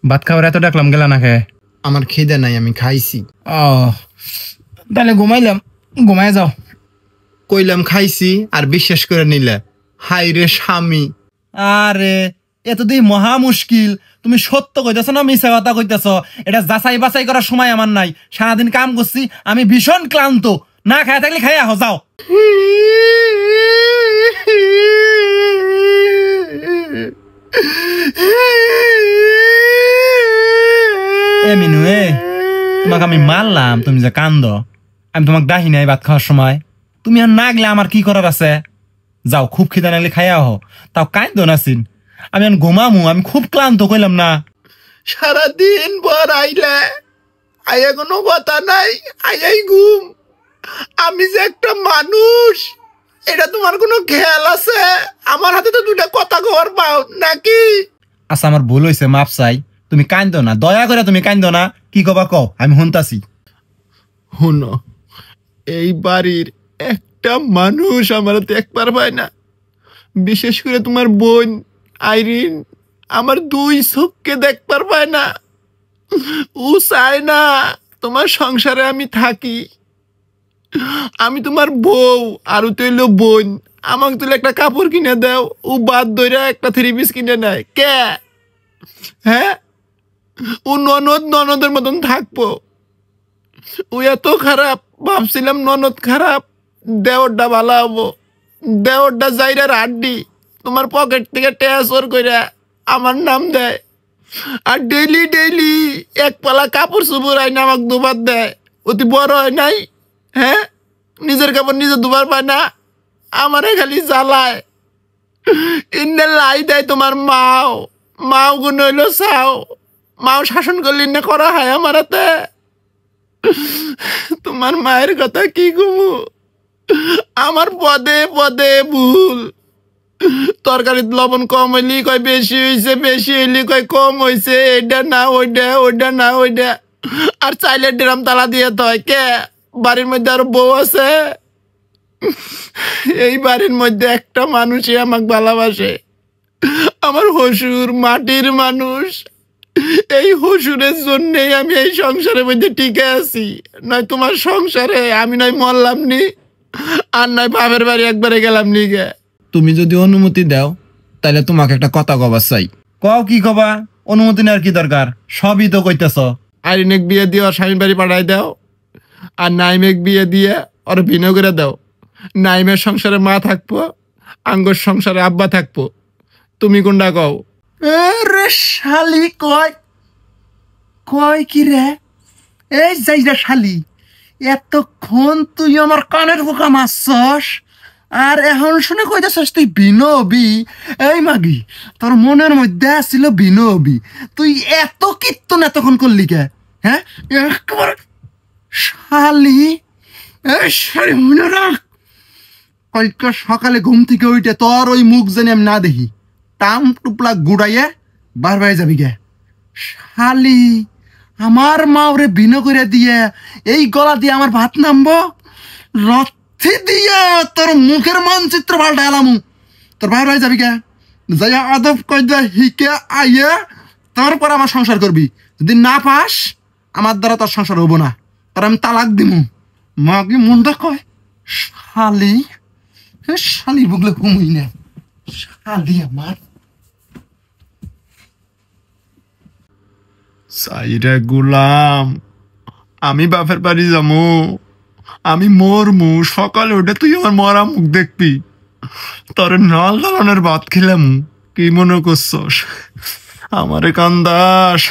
ভাত খাবার এত ডাকলাম গেলা না খেয়ে? আমার খিদে নাই, আমি খাইছি। ও তাহলে ঘুমাইলাম, ঘুমাই যাও। কইলাম খাইছি আর বিশ্বাস করে নিলে। হাই রে স্বামী। আরে এত দিই মহা মুশকিল, তুমি সত্য কইতেছ না মিছা কথা কইতেছ? এটা যাচাই বাছাই করার সময় আমার নাই। সারাদিন কাম করছি, আমি ভীষণ ক্লান্ত। না খায় থাকলে খাই আহ, যাও। মিনু তোমাকে আমি মারলাম, তুমি যে কান্দ। আমি তোমাকে ডাহি নাই ভাত খাওয়ার সময়। তুমি আর না গেলে আমার কি করার আছে? যাও, খুব খিদা নাগলে খাইয়া আহ, তাও কাঁদো না সিন। আমি এখন ঘুমামু, আমি খুব ক্লান্ত, কইলাম না? সারাদিন পর আইলে আইয়া কোনো কথা নাই, আইয়াই ঘুম। আমি যে একটা মানুষ, এটা তোমার কোনো খেয়াল আছে? আমার হাতে তো দুটা কথা কর পাও নাকি? আচ্ছা আমার ভুল হয়েছে, মাপ চাই। তুমি কাঁদো না, দয়া করে তুমি কাঁদো না। কি কবা কও, আমি শুনতাছি। শুনো, এই বাড়ির একটা মানুষ আমার দেখবার পায় না, বিশেষ করে তোমার বোন আইরিন আমার দুই চোখকে দেখবার পায় না। ও চায় না তোমার সংসারে আমি থাকি। আমি তোমার বউ আর ও তৈল বোন। আমাকে তুলে একটা কাপড় কিনে দাও, ও বাদ ধরে একটা 3 পিস কিনে নেয় কে? হ্যাঁ, ও ননদের মতন থাকবো? ও এত খারাপ? ভাবছিলাম ননদ খারাপ, দেওরটা ভালো হবো। দেওরটা যাইরার আড্ডি তোমার পকেট থেকে ট্রান্সফার করে আমার নাম দেয়, আর ডেইলি ডেইলি এক পালা কাপড় চোপড় আইনা আমাকে দুবার দেয়। অতি বড় হয় নাই? হ্যাঁ, নিজের কাপড় নিজে দুবার পায় না, আমারে খালি জ্বালায়। ইন্নে লাই দেয় তোমার মাও গুণ হইলো চাও। মাও শাসন করলি না করা হয় আমার হাতে। তোমার মায়ের কথা কি ঘুমু, আমার পদে পদে ভুল। তরকারিতে লবণ কম হইলি কয় বেশি হইছে, বেশি হইলি কয় কম হইছে। এটা না ওইটা, ওইটা না ওইটা। আর চাইলে ড্রাম তালা দিয়ে তয় কে? বাড়ির মধ্যে আরো বউ আছে? এই বাড়ির মধ্যে একটা মানুষই আমাকে ভালোবাসে, আমার হসুর, মাটির মানুষ। এই হসুরের জন্যই আমি এই সংসারের মধ্যে টিকে আছি। নয় তোমার সংসারে আমি নয় মরলাম নি, আর নয় বাপের বাড়ি একবারে গেলাম নি গে। তুমি যদি অনুমতি দাও তাহলে তোমাকে একটা কথা কবার চাই। কও, কি কবা? অনুমতি নেওয়ার কি দরকার? সবই তো কইতেছ। আইরিনেক বিয়ে দিয়ে ওর স্বামীর বাড়ি পাঠাই দাও, আর নাইমেক বিয়ে দিয়ে ওর ভিন্ন করে দাও। নাইমের সংসারে মা থাকবো, আঙ্গর সংসারে আব্বা থাকবো। তুমি কোনটা কও? রে শালি, কয় কয় কি রে? এই যাই রে শালি, এতক্ষণ তুই আমার কানের পোকা মারছস, আর এখন শুনে কইতেছস তুই বিনবি? এই মাগি, তোর মনের মধ্যে আসছিল বিনবি, তুই এত কীর্তন এতক্ষণ করলি কে? হ্যাঁ একবার শালি, এই শালি মনে রাখ, কালকে সকালে ঘুম থেকে উঠে তোর ওই মুখ জানি আমি না দেখি, টাম টুপলা গুড়াইয়া বারবার যাবি গে। শালি, আমার মা ওরে বিনো করে দিয়ে এই গলা দিয়ে আমার ভাত নামবো, রথি দিয়ে তোর মুখের মানচিত্র পাল্টা এলাম। তোর ভাই ভাই যাবি কে? যাইয়া আদব কইয়া হিকে আইয়া তারপর আমার সংসার করবি। যদি না পাস, আমার দ্বারা তোর সংসার হবো না, তোর আমি তালাক দিমু। মাকে মনটা কয় শালি, শালি বুগলে ঘুমুই না। শালি আমার সাইরে গুলাম, আমি বাপের বাড়ি যাবো, আমি মরমু। সকালে উঠে তুই আমার মরা মুখ দেখবি, তোর নল ধরনের ভাত খেলাম। কি মনে করছস আমারে কান্দাস?